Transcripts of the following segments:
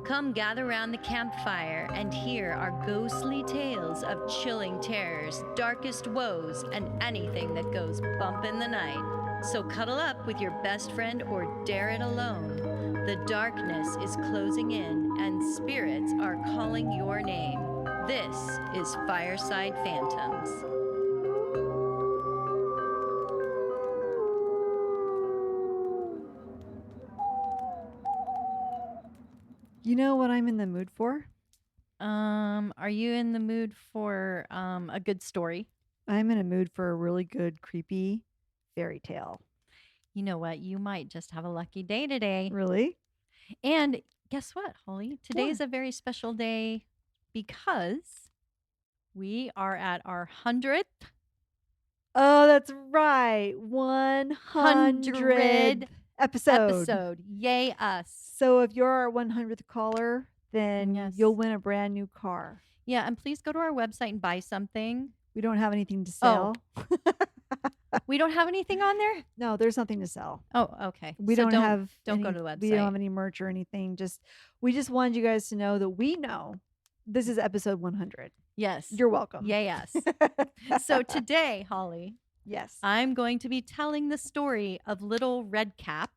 Come gather round the campfire and hear our ghostly tales of chilling terrors, darkest woes, and anything that goes bump in the night. So cuddle up with your best friend or dare it alone. The darkness is closing in and spirits are calling your name. This is Fireside Phantoms. You know what I'm in the mood for? Are you in the mood for a good story? I'm in a mood for a really good, creepy fairy tale. You know what? You might just have a lucky day today. Really? And guess what, Holly? Today What? is a very special day because we are at our 100th Oh, that's right. 100 episode. Yay, us. So if you're our 100th caller, then Yes. you'll win a brand new car. Yeah, and please go to our website and buy something. We don't have anything to sell. We don't have anything on there? No, there's nothing to sell. Oh, okay. We So don't have don't go any- to the website. We don't have any merch or anything. We just wanted you guys to know that we know this is episode 100. Yes. You're welcome. Yay, us. So today, Holly, Yes. I'm going to be telling the story of Little Red Cap,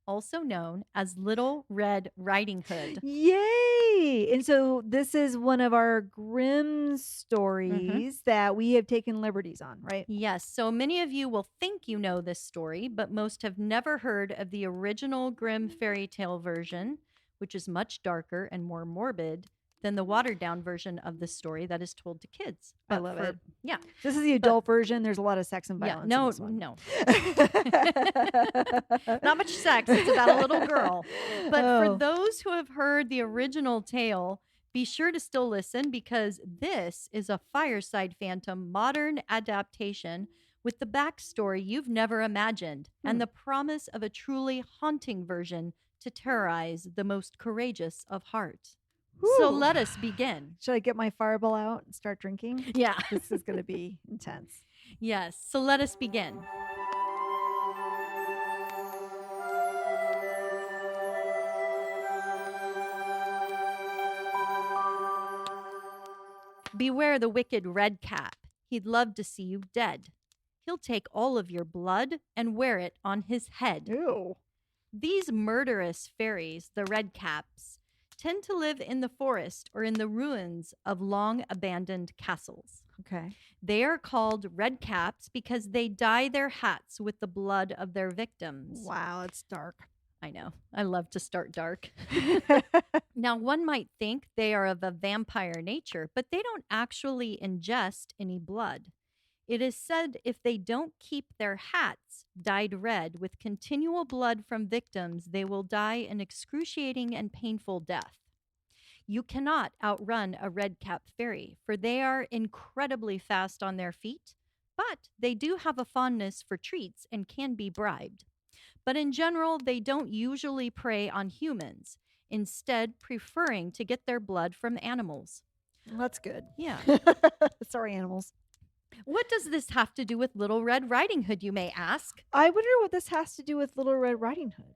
also known as Little Red Riding Hood. Yay! And so this is one of our Grimm stories that we have taken liberties on, right? Yes, so many of you will think you know this story, but most have never heard of the original Grimm fairy tale version, which is much darker and more morbid than the watered down version of the story that is told to kids. I love it. Yeah. This is the adult version. There's a lot of sex and Yeah, violence. no. Not much sex. It's about a little girl. But for those who have heard the original tale, be sure to still listen because this is a Fireside Phantom modern adaptation with the backstory you've never imagined and the promise of a truly haunting version to terrorize the most courageous of heart. So let us begin. Should I get my fireball out and start drinking? Yeah. This is going to be intense. Yes. So let us begin. Beware the wicked red cap. He'd love to see you dead. He'll take all of your blood and wear it on his head. Ew. These murderous fairies, the red caps, tend to live in the forest or in the ruins of long abandoned castles. Okay. They are called red caps because they dye their hats with the blood of their victims. Wow, it's dark. I know. I love to start dark. Now, one might think they are of a vampire nature, but they don't actually ingest any blood. It is said if they don't keep their hats dyed red with continual blood from victims, they will die an excruciating and painful death. You cannot outrun a red-cap fairy, for they are incredibly fast on their feet, but they do have a fondness for treats and can be bribed. But in general, they don't usually prey on humans, instead preferring to get their blood from animals. Well, that's good. Yeah. Sorry, animals. What does this have to do with Little Red Riding Hood, you may ask? I wonder what this has to do with Little Red Riding Hood.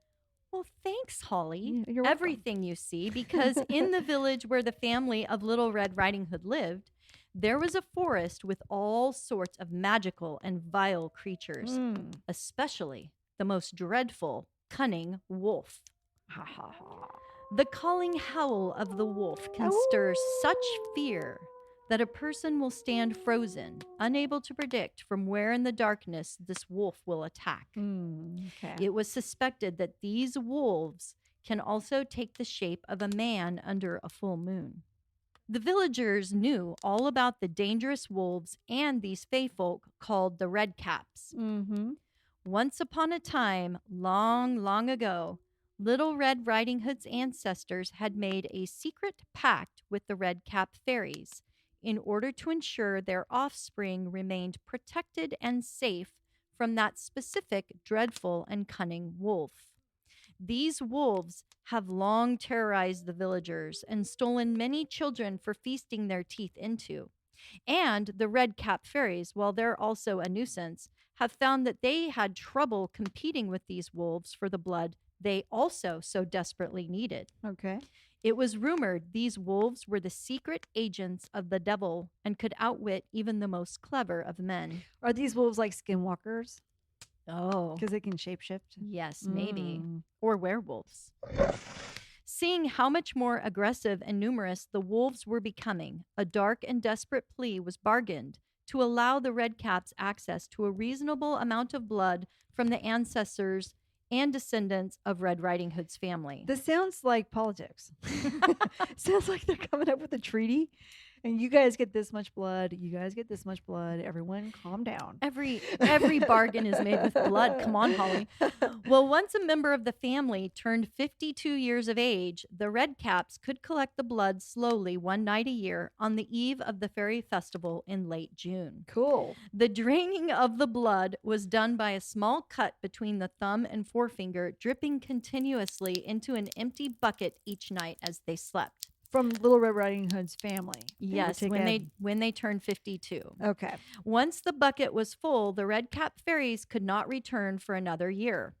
Well, thanks, Holly. Yeah, you're welcome. Everything you see, because in the village where the family of Little Red Riding Hood lived, there was a forest with all sorts of magical and vile creatures, especially the most dreadful, cunning wolf. Ha ha ha. The calling howl of the wolf can stir such fear that a person will stand frozen, unable to predict from where in the darkness this wolf will attack. Okay. It was suspected that these wolves can also take the shape of a man under a full moon. The villagers knew all about the dangerous wolves and these fae folk called the Red Caps. Once upon a time, long, long ago, Little Red Riding Hood's ancestors had made a secret pact with the Red Cap fairies in order to ensure their offspring remained protected and safe from that specific dreadful and cunning wolf. These wolves have long terrorized the villagers and stolen many children for feasting their teeth into. And the Red Cap fairies, while they're also a nuisance, have found that they had trouble competing with these wolves for the blood they also so desperately needed. Okay. It was rumored these wolves were the secret agents of the devil and could outwit even the most clever of men. Are these wolves like skinwalkers? Oh, Because they can shapeshift? yes, maybe. Mm. Or werewolves. Seeing how much more aggressive and numerous the wolves were becoming, a dark and desperate plea was bargained to allow the Redcaps access to a reasonable amount of blood from the ancestors and descendants of Red Riding Hood's family. This sounds like politics. Sounds like they're coming up with a treaty. And you guys get this much blood. You guys get this much blood. Everyone calm down. Every bargain is made with blood. Come on, Holly. Well, once a member of the family turned 52 years of age, the Redcaps could collect the blood slowly one night a year on the eve of the fairy festival in late June. Cool. The draining of the blood was done by a small cut between the thumb and forefinger, dripping continuously into an empty bucket each night as they slept. From Little Red Riding Hood's family. Yes, when they turned 52. Okay. Once the bucket was full, the Redcap fairies could not return for another year.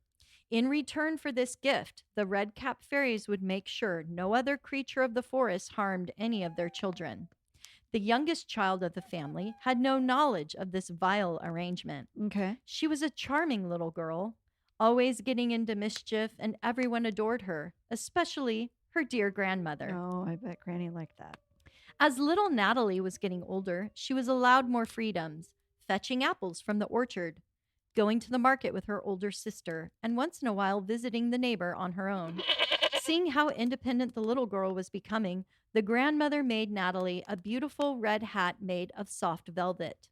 In return for this gift, the Redcap fairies would make sure no other creature of the forest harmed any of their children. The youngest child of the family had no knowledge of this vile arrangement. Okay. She was a charming little girl, always getting into mischief, and everyone adored her, especially her dear grandmother. Oh, I bet Granny liked that. As little Natalie was getting older, she was allowed more freedoms, fetching apples from the orchard, going to the market with her older sister, and once in a while visiting the neighbor on her own. Seeing how independent the little girl was becoming, the grandmother made Natalie a beautiful red hat made of soft velvet.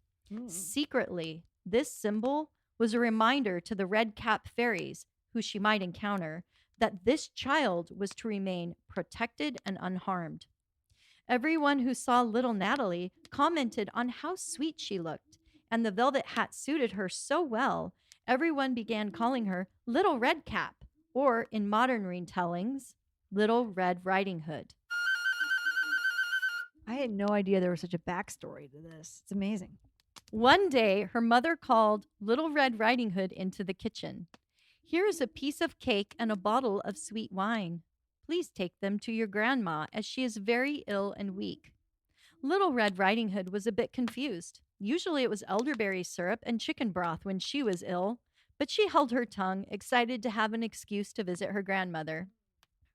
Secretly, this symbol was a reminder to the Redcap fairies, who she might encounter, that this child was to remain protected and unharmed. Everyone who saw little Natalie commented on how sweet she looked, and the velvet hat suited her so well, everyone began calling her Little Redcap, or in modern retellings, Little Red Riding Hood. I had no idea there was such a backstory to this. It's amazing. One day, her mother called Little Red Riding Hood into the kitchen. "Here is a piece of cake and a bottle of sweet wine. Please take them to your grandma, as she is very ill and weak." Little Red Riding Hood was a bit confused. Usually it was elderberry syrup and chicken broth when she was ill, but she held her tongue, excited to have an excuse to visit her grandmother.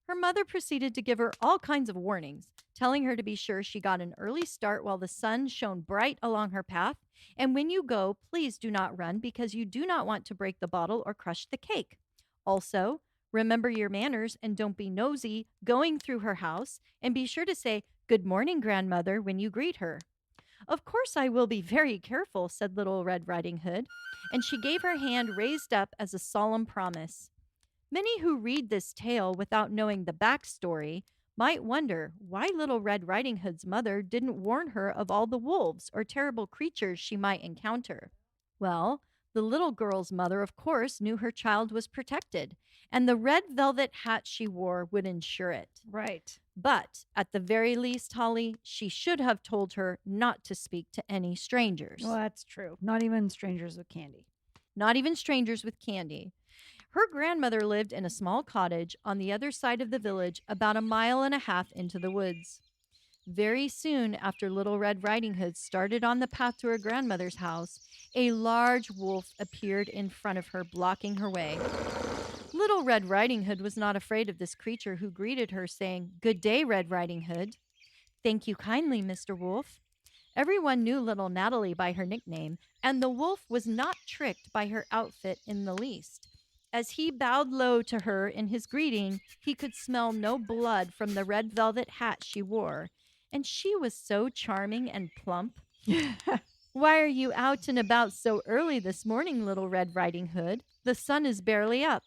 Her mother proceeded to give her all kinds of warnings, telling her to be sure she got an early start while the sun shone bright along her path, and when you go, please do not run because you do not want to break the bottle or crush the cake. Also, remember your manners and don't be nosy going through her house, and be sure to say, "Good morning, grandmother," when you greet her. "Of course I will be very careful," said Little Red Riding Hood, and she gave her hand raised up as a solemn promise. Many who read this tale without knowing the backstory might wonder why Little Red Riding Hood's mother didn't warn her of all the wolves or terrible creatures she might encounter. Well, the little girl's mother, of course, knew her child was protected, and the red velvet hat she wore would ensure it. Right. But at the very least, Holly, she should have told her not to speak to any strangers. Well, that's true. Not even strangers with candy. Not even strangers with candy. Her grandmother lived in a small cottage on the other side of the village, about 1.5 miles into the woods. Very soon after Little Red Riding Hood started on the path to her grandmother's house, a large wolf appeared in front of her, blocking her way. Little Red Riding Hood was not afraid of this creature, who greeted her, saying, "Good day, Red Riding Hood." "Thank you kindly, Mr. Wolf." Everyone knew little Natalie by her nickname, and the wolf was not tricked by her outfit in the least. As he bowed low to her in his greeting, he could smell no blood from the red velvet hat she wore, and she was so charming and plump. "Why are you out and about so early this morning, Little Red Riding Hood? The sun is barely up."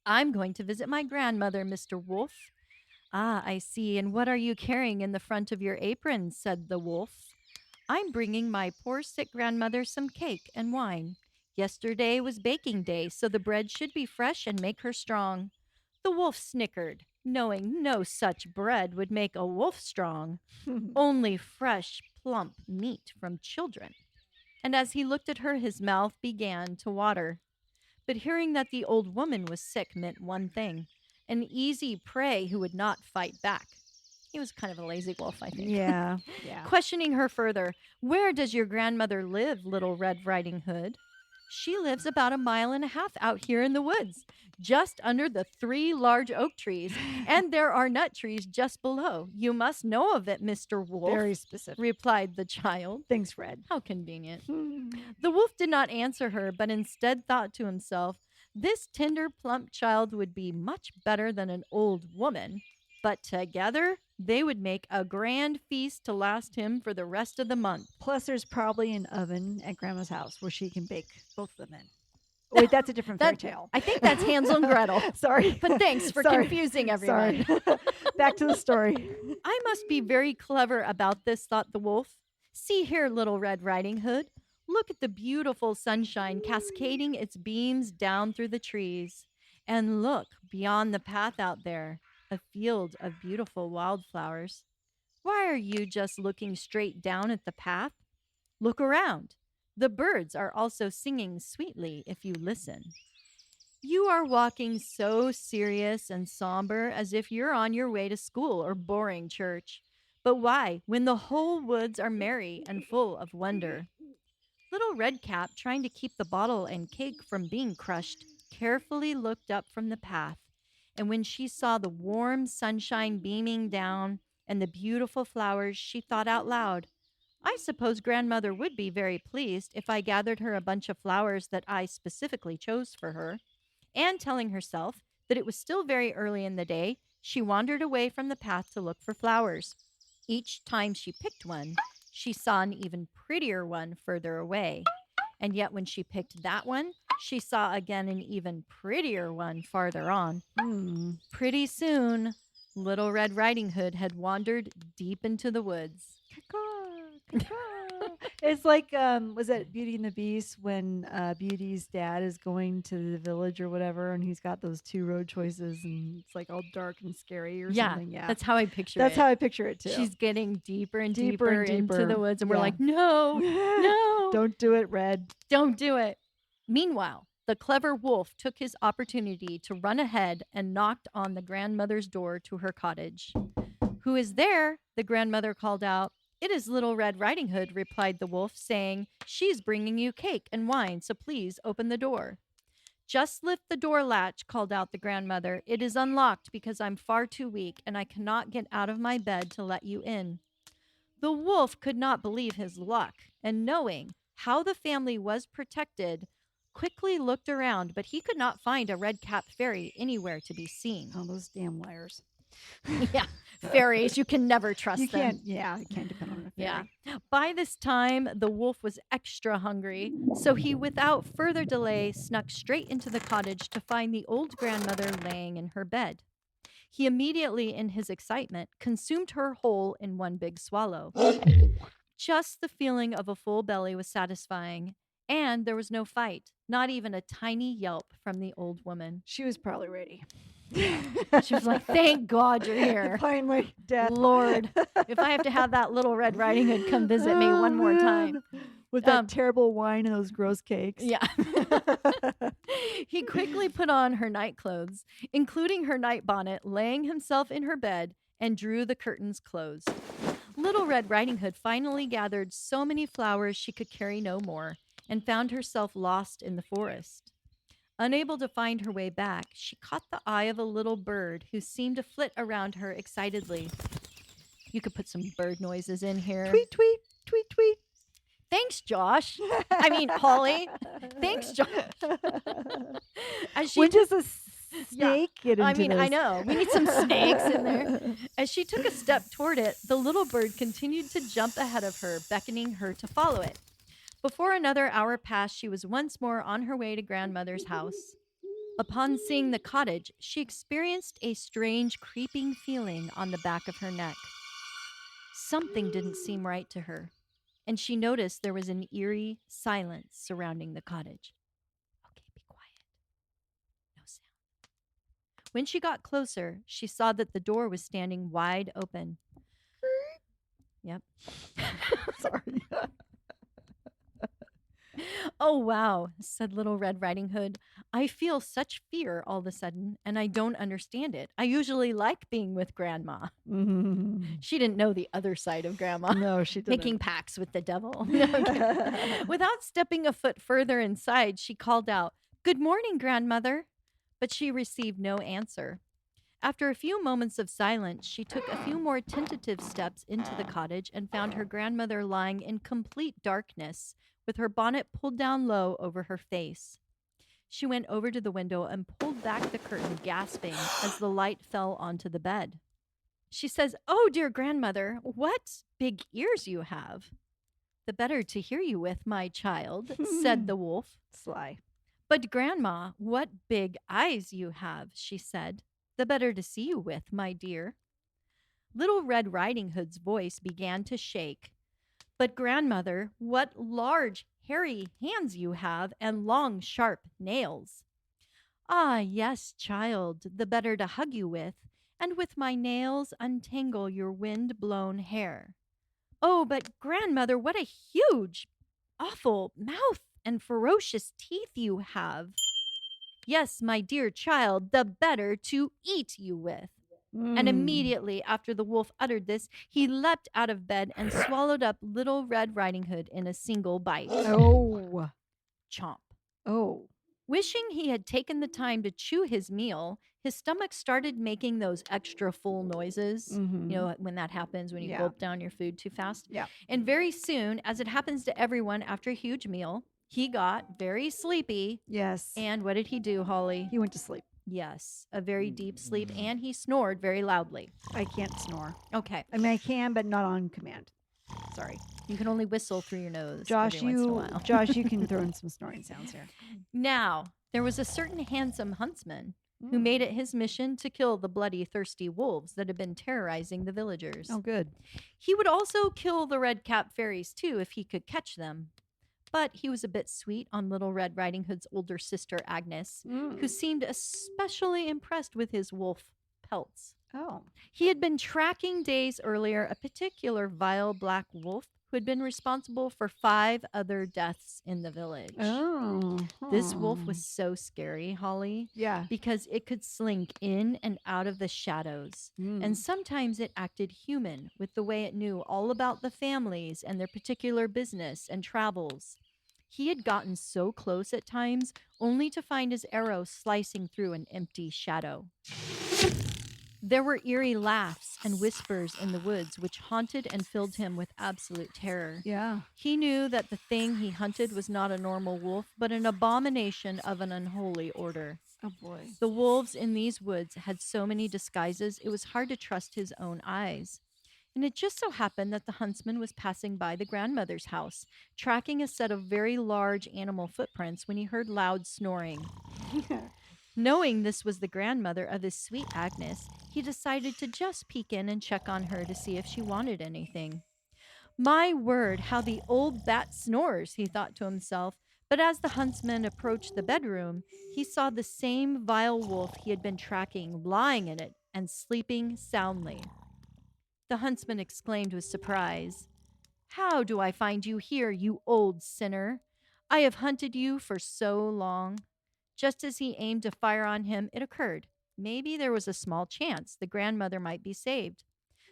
"I'm going to visit my grandmother, Mr. Wolf." "Ah, I see. And what are you carrying in the front of your apron?" said the wolf. "I'm bringing my poor sick grandmother some cake and wine. Yesterday was baking day, so the bread should be fresh and make her strong." The wolf snickered, knowing no such bread would make a wolf strong, only fresh, plump meat from children. And as he looked at her, his mouth began to water. But hearing that the old woman was sick meant one thing: an easy prey who would not fight back. He was kind of a lazy wolf, I think. Yeah. Yeah. Questioning her further, "Where does your grandmother live, Little Red Riding Hood?" "She lives about 1.5 miles out here in the woods, just under the 3 large oak trees, and there are nut trees just below. You must know of it, Mr. Wolf," Very specific. replied the child. Thanks, Fred. How convenient. The wolf did not answer her, but instead thought to himself, "This tender, plump child would be much better than an old woman, but together they would make a grand feast to last him for the rest of the month." Plus, there's probably an oven at Grandma's house where she can bake both of them in. Wait, that's a different fairy tale. I think that's Hansel and Gretel. Sorry. But thanks for confusing everyone. Sorry. Back to the story. "I must be very clever about this," thought the wolf. "See here, Little Red Riding Hood. Look at the beautiful sunshine cascading its beams down through the trees. And look, beyond the path out there, a field of beautiful wildflowers. Why are you just looking straight down at the path? Look around. The birds are also singing sweetly if you listen. You are walking so serious and somber as if you're on your way to school or boring church. But why, when the whole woods are merry and full of wonder?" Little Redcap, trying to keep the bottle and cake from being crushed, carefully looked up from the path, and when she saw the warm sunshine beaming down and the beautiful flowers, she thought out loud, "I suppose Grandmother would be very pleased if I gathered her a bunch of flowers that I specifically chose for her." And telling herself that it was still very early in the day, she wandered away from the path to look for flowers. Each time she picked one, she saw an even prettier one further away. And yet when she picked that one, she saw again an even prettier one farther on. Pretty soon, Little Red Riding Hood had wandered deep into the woods. It's like, was that Beauty and the Beast when Beauty's dad is going to the village or whatever, and he's got those 2 road choices, and it's like all dark and scary or something. Yeah, that's how I picture it. That's how I picture it too. She's getting deeper and Deeper deeper, and into deeper. the woods, and we're Yeah. like, no, no, Don't do it, Red. don't do it. Meanwhile, the clever wolf took his opportunity to run ahead and knocked on the grandmother's door to her cottage. "Who is there?" the grandmother called out. "It is Little Red Riding Hood," replied the wolf, saying, "She's bringing you cake and wine, so please open the door." "Just lift the door latch," called out the grandmother. "It is unlocked because I'm far too weak and I cannot get out of my bed to let you in." The wolf could not believe his luck, and knowing how the family was protected, quickly looked around, but he could not find a red-capped fairy anywhere to be seen. Oh, those damn liars. Yeah, fairies, you can never trust You them. can't, yeah, you can't depend on a fairy. Yeah. By this time, the wolf was extra hungry, so he, without further delay, snuck straight into the cottage to find the old grandmother laying in her bed. He immediately, in his excitement, consumed her whole in one big swallow. Just the feeling of a full belly was satisfying, and there was no fight, not even a tiny yelp from the old woman. She was probably ready. She was like, "Thank God you're here. Finally, death. Lord, if I have to have that Little Red Riding Hood come visit me one more time." With that terrible wine and those gross cakes. Yeah. He quickly put on her night clothes, including her night bonnet, laying himself in her bed, and drew the curtains closed. Little Red Riding Hood finally gathered so many flowers she could carry no more, and found herself lost in the forest. Unable to find her way back, she caught the eye of a little bird who seemed to flit around her excitedly. You could put some bird noises in here. Tweet, tweet, tweet, tweet. Thanks, Josh. I mean, Holly. Thanks, Josh. When does a snake get into this? I know. We need some snakes in there. As she took a step toward it, the little bird continued to jump ahead of her, beckoning her to follow it. Before another hour passed, she was once more on her way to grandmother's house. Upon seeing the cottage, she experienced a strange creeping feeling on the back of her neck. Something didn't seem right to her, and she noticed there was an eerie silence surrounding the cottage. Okay, be quiet. No sound. When she got closer, she saw that the door was standing wide open. Yep. Sorry. Oh, wow, said Little Red Riding Hood. I feel such fear all of a sudden, and I don't understand it. I usually like being with Grandma. Mm. She didn't know the other side of Grandma. No, she Making didn't. pacts with the devil. No, I'm kidding. Without stepping a foot further inside, she called out, "Good morning, Grandmother." But she received no answer. After a few moments of silence, she took a few more tentative steps into the cottage and found her grandmother lying in complete darkness, with her bonnet pulled down low over her face. She went over to the window and pulled back the curtain, gasping as the light fell onto the bed. She says, "Oh, dear grandmother, what big ears you have." "The better to hear you with, my child," said the wolf. Sly. "But, grandma, what big eyes you have," she said. "The better to see you with, my dear." Little Red Riding Hood's voice began to shake. "But, grandmother, what large, hairy hands you have, and long, sharp nails." "Ah, yes, child, the better to hug you with, and with my nails untangle your wind-blown hair." "Oh, but, grandmother, what a huge, awful mouth and ferocious teeth you have." "Yes, my dear child, the better to eat you with." And immediately after the wolf uttered this, he leapt out of bed and swallowed up Little Red Riding Hood in a single bite. Oh. Chomp. Oh. Wishing he had taken the time to chew his meal, his stomach started making those extra full noises. Mhm. You know, when that happens when you Yeah. gulp down your food too fast. Yeah. And very soon, as it happens to everyone after a huge meal, he got very sleepy. Yes. And what did he do, Holly? He went to sleep. Yes, a very deep sleep, and he snored very loudly. I can't snore. Okay. I mean, I can, but not on command. Sorry. You can only whistle through your nose Josh, every once in a while. Josh, you can throw in some snoring sounds here. Now, there was a certain handsome huntsman who made it his mission to kill the bloody, thirsty wolves that had been terrorizing the villagers. Oh, good. He would also kill the red-capped fairies, too, if he could catch them. But he was a bit sweet on Little Red Riding Hood's older sister, Agnes, who seemed especially impressed with his wolf pelts. Oh. He had been tracking days earlier a particular vile black wolf who had been responsible for 5 other deaths in the village. Oh. This wolf was so scary, Holly. Yeah. Because it could slink in and out of the shadows. And sometimes it acted human with the way it knew all about the families and their particular business and travels. He had gotten so close at times only to find his arrow slicing through an empty shadow. There were eerie laughs and whispers in the woods, which haunted and filled him with absolute terror. Yeah. He knew that the thing he hunted was not a normal wolf, but an abomination of an unholy order. Oh, boy. The wolves in these woods had so many disguises, it was hard to trust his own eyes. And it just so happened that the huntsman was passing by the grandmother's house, tracking a set of very large animal footprints when he heard loud snoring. Knowing this was the grandmother of his sweet Agnes, he decided to just peek in and check on her to see if she wanted anything. "My word, how the old bat snores," he thought to himself. But as the huntsman approached the bedroom, he saw the same vile wolf he had been tracking lying in it and sleeping soundly. The huntsman exclaimed with surprise, "How do I find you here, you old sinner? I have hunted you for so long." Just as he aimed to fire on him, it occurred. Maybe there was a small chance the grandmother might be saved.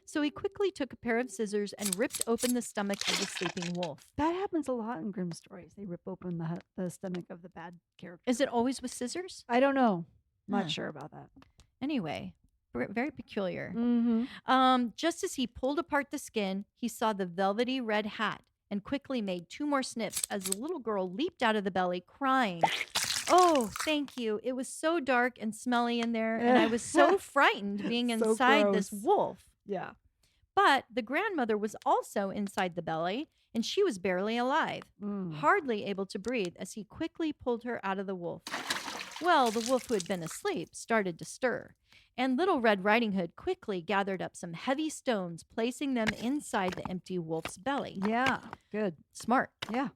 So he quickly took a pair of scissors and ripped open the stomach of the sleeping wolf. That happens a lot in Grimm stories. They rip open the stomach of the bad character. Is it always with scissors? I don't know. Not Huh. sure about that. Anyway, very peculiar. Mm-hmm. Just as he pulled apart the skin, he saw the velvety red hat and quickly made 2 more snips as the little girl leaped out of the belly, crying, "Oh, thank you. It was so dark and smelly in there, and I was so frightened being So inside this gross. wolf." Yeah. But the grandmother was also inside the belly, and she was barely alive, hardly able to breathe as he quickly pulled her out of the wolf. Well, the wolf who had been asleep started to stir, and Little Red Riding Hood quickly gathered up some heavy stones, placing them inside the empty wolf's belly. Yeah. Good. Smart. Yeah.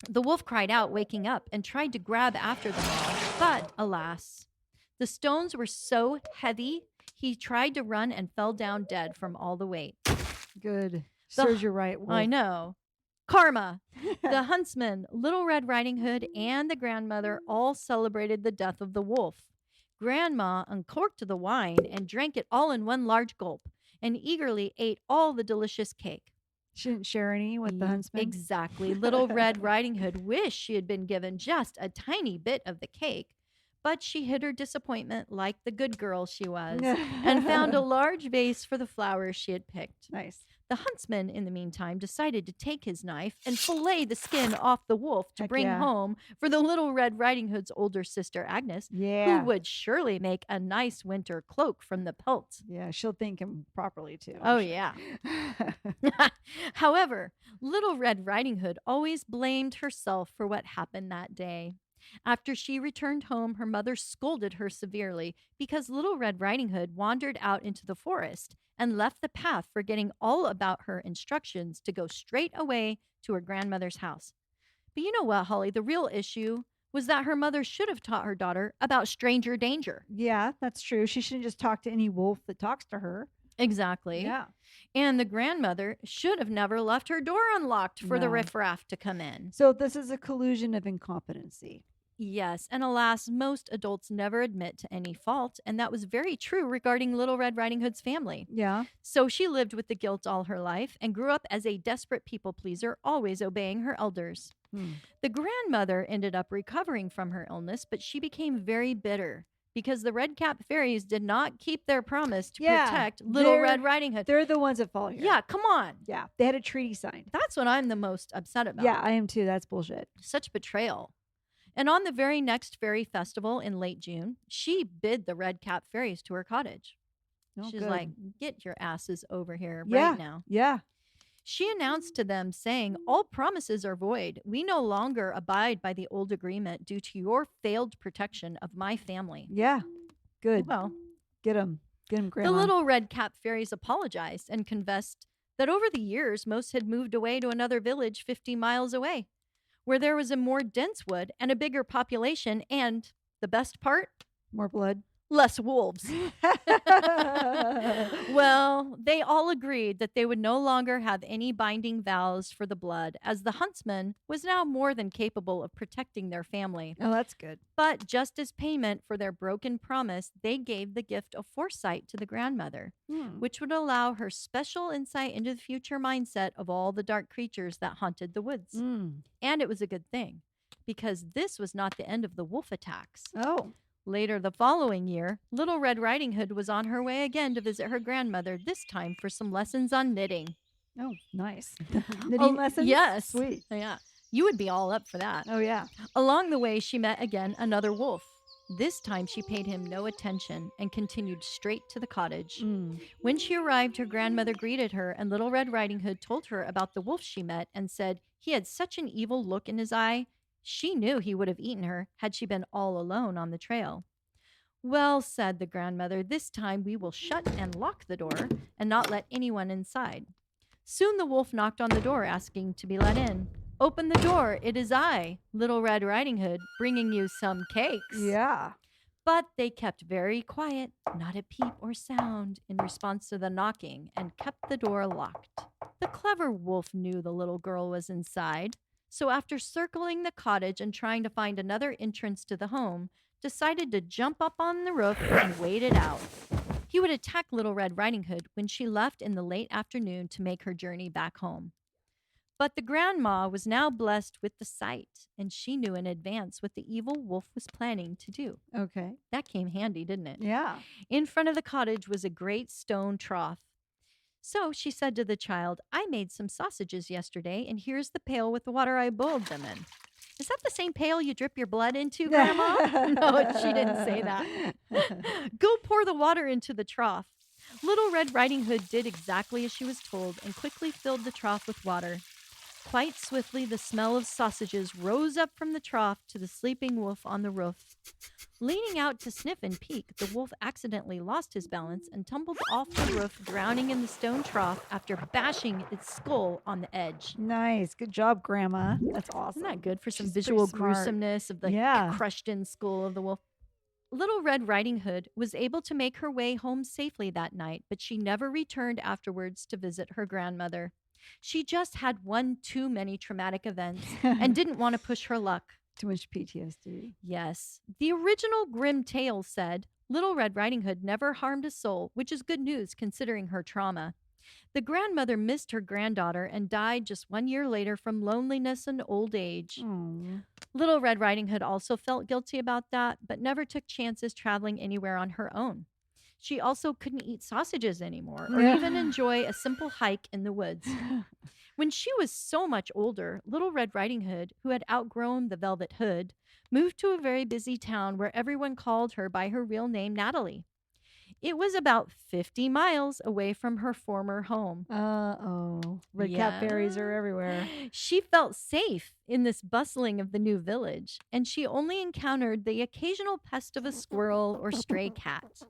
The wolf cried out, waking up, and tried to grab after them all. But, alas, the stones were so heavy, he tried to run and fell down dead from all the weight. Good. Serves you right, wolf. I know. Karma. The huntsman, Little Red Riding Hood, and the grandmother all celebrated the death of the wolf. Grandma uncorked the wine and drank it all in one large gulp and eagerly ate all the delicious cake. She didn't share any with the huntsman? Exactly. Little Red Riding Hood wished she had been given just a tiny bit of the cake, but she hid her disappointment like the good girl she was and found a large vase for the flowers she had picked. Nice. The huntsman, in the meantime, decided to take his knife and fillet the skin off the wolf to bring home for the Little Red Riding Hood's older sister, Agnes, who would surely make a nice winter cloak from the pelt. Yeah, she'll thank him properly, too. Oh, yeah. However, Little Red Riding Hood always blamed herself for what happened that day. After she returned home, her mother scolded her severely because Little Red Riding Hood wandered out into the forest and left the path, forgetting all about her instructions to go straight away to her grandmother's house. But you know what, Holly? The real issue was that her mother should have taught her daughter about stranger danger. Yeah, that's true. She shouldn't just talk to any wolf that talks to her. Exactly. Yeah. And the grandmother should have never left her door unlocked for the riffraff to come in. So this is a collusion of incompetency. Yes, and alas, most adults never admit to any fault, and that was very true regarding Little Red Riding Hood's family. Yeah. So she lived with the guilt all her life and grew up as a desperate people pleaser, always obeying her elders. The grandmother ended up recovering from her illness, but she became very bitter because the Red Cap Fairies did not keep their promise to protect Little Red Riding Hood. They're the ones at fault here. Yeah, come on. Yeah, they had a treaty signed. That's what I'm the most upset about. Yeah, I am too. That's bullshit. Such betrayal. And on the very next fairy festival in late June, she bid the Red Cap Fairies to her cottage. She's like, get your asses over here right now. Yeah. She announced to them saying, all promises are void. We no longer abide by the old agreement due to your failed protection of my family. Yeah. Good. Well, get them. Get them, Grandma. The Little Red Cap Fairies apologized and confessed that over the years, most had moved away to another village 50 miles away, where there was a more dense wood and a bigger population, and the best part? More blood. Less wolves. Well, they all agreed that they would no longer have any binding vows for the blood, as the huntsman was now more than capable of protecting their family. Oh, that's good. But just as payment for their broken promise, they gave the gift of foresight to the grandmother, which would allow her special insight into the future mindset of all the dark creatures that haunted the woods. And it was a good thing, because this was not the end of the wolf attacks. Oh. Later the following year, Little Red Riding Hood was on her way again to visit her grandmother, this time for some lessons on knitting. Oh, nice. Knitting lessons? Yes. Sweet. Yeah. You would be all up for that. Oh, yeah. Along the way, she met again another wolf. This time she paid him no attention and continued straight to the cottage. When she arrived, her grandmother greeted her, and Little Red Riding Hood told her about the wolf she met and said he had such an evil look in his eye. She knew he would have eaten her had she been all alone on the trail. Well, said the grandmother, this time we will shut and lock the door and not let anyone inside. Soon the wolf knocked on the door, asking to be let in. Open the door, it is I, Little Red Riding Hood, bringing you some cakes. Yeah. But they kept very quiet, not a peep or sound, in response to the knocking, and kept the door locked. The clever wolf knew the little girl was inside, so after circling the cottage and trying to find another entrance to the home, decided to jump up on the roof and wait it out. He would attack Little Red Riding Hood when she left in the late afternoon to make her journey back home. But the grandma was now blessed with the sight, and she knew in advance what the evil wolf was planning to do. Okay. That came handy, didn't it? Yeah. In front of the cottage was a great stone trough. So she said to the child, I made some sausages yesterday, and here's the pail with the water I boiled them in. Is that the same pail you drip your blood into, Grandma? No, she didn't say that. Go pour the water into the trough. Little Red Riding Hood did exactly as she was told and quickly filled the trough with water. Quite swiftly, the smell of sausages rose up from the trough to the sleeping wolf on the roof. Leaning out to sniff and peek, the wolf accidentally lost his balance and tumbled off the roof, drowning in the stone trough after bashing its skull on the edge. Nice. Good job, Grandma. That's awesome. Isn't that good for some She's visual pretty smart. gruesomeness of the crushed-in skull of the wolf? Little Red Riding Hood was able to make her way home safely that night, but she never returned afterwards to visit her grandmother. She just had one too many traumatic events and didn't want to push her luck. Too much PTSD. Yes. The original Grimm tale said Little Red Riding Hood never harmed a soul, which is good news considering her trauma. The grandmother missed her granddaughter and died just 1 year later from loneliness and old age. Aww. Little Red Riding Hood also felt guilty about that, but never took chances traveling anywhere on her own. She also couldn't eat sausages anymore or even enjoy a simple hike in the woods. When she was so much older, Little Red Riding Hood, who had outgrown the velvet hood, moved to a very busy town where everyone called her by her real name, Natalie. It was about 50 miles away from her former home. Red cap fairies are everywhere. She felt safe in this bustling of the new village, and she only encountered the occasional pest of a squirrel or stray cat.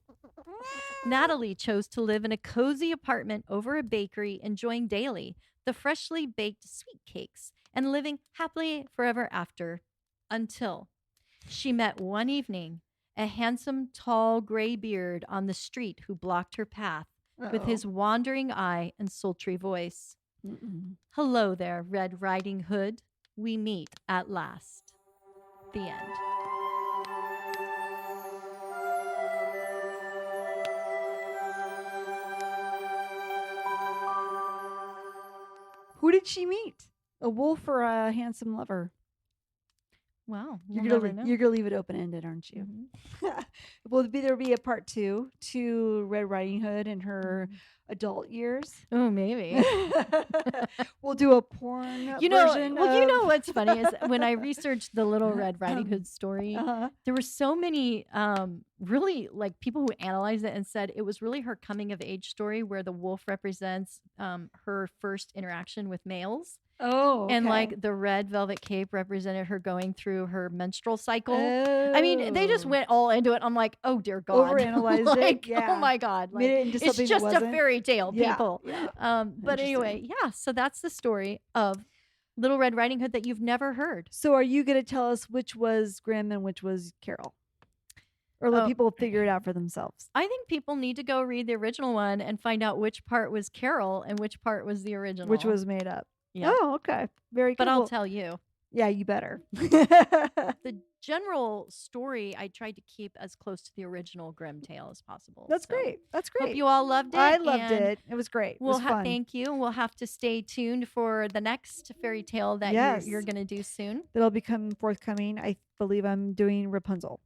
Natalie chose to live in a cozy apartment over a bakery, enjoying daily the freshly baked sweet cakes and living happily forever after, until she met one evening a handsome, tall, gray beard on the street who blocked her path with his wandering eye and sultry voice. Hello there, Red Riding Hood. We meet at last. The end. Who did she meet? A wolf or a handsome lover? Wow. You're gonna leave it open ended, aren't you? Will there be a part 2 to Red Riding Hood in her adult years? Oh, maybe. We'll do a porn version. Well, you know what's funny is when I researched the Little Red Riding Hood story, there were so many really like people who analyzed it and said it was really her coming of age story where the wolf represents her first interaction with males. Oh, okay. And like the red velvet cape represented her going through her menstrual cycle. I mean, they just went all into it. I'm like, oh dear God. Overanalyzed like, it. Yeah. Oh my God. Like, Made it into it's something just that a wasn't. fairy tale, people. Yeah. But anyway, yeah. So that's the story of Little Red Riding Hood that you've never heard. So are you going to tell us which was Grimm and which was Carol? Or let people figure it out for themselves? I think people need to go read the original one and find out which part was Carol and which part was the original. Which was made up. Yeah. Oh, okay. Very cool. But I'll tell you. Yeah, you better. The general story I tried to keep as close to the original Grimm tale as possible. That's great. That's great. Hope you all loved it. I loved it. It was great. It We'll was fun. Thank you. We'll have to stay tuned for the next fairy tale that you're going to do soon. That'll become forthcoming. I believe I'm doing Rapunzel.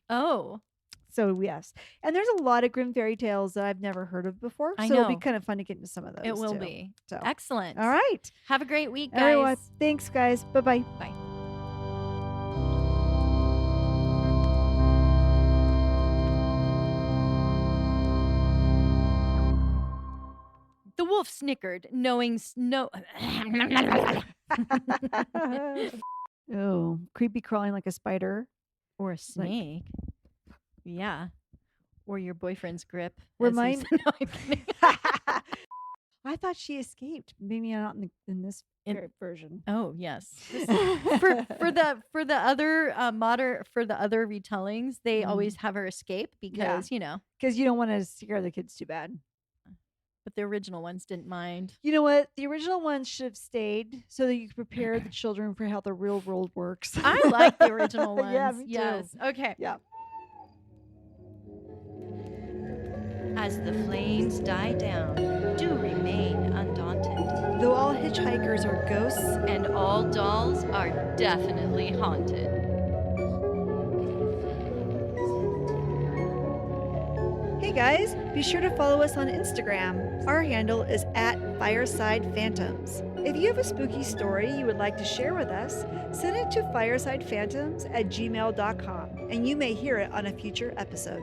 Oh. So yes, and there's a lot of Grimm fairy tales that I've never heard of before. So it'll be kind of fun to get into some of those. It will be. So excellent. All right. Have a great week, guys. Everyone, thanks, guys. Bye-bye. Bye. The wolf snickered, knowing Oh, creepy crawling like a spider or a snake. Yeah. Or your boyfriend's grip. Remind No, I'm kidding. I thought she escaped. Maybe not in this version. Oh yes. For the other other retellings, they always have her escape because you don't want to scare the kids too bad. But the original ones didn't mind. You know what? The original ones should have stayed so that you could prepare the children for how the real world works. I like the original ones. Yeah, me too. Yes. Okay. Yeah. As the flames die down, do remain undaunted. Though all hitchhikers are ghosts and all dolls are definitely haunted. Hey guys, be sure to follow us on Instagram. Our handle is @FiresidePhantoms. If you have a spooky story you would like to share with us, send it to firesidephantoms@gmail.com and you may hear it on a future episode.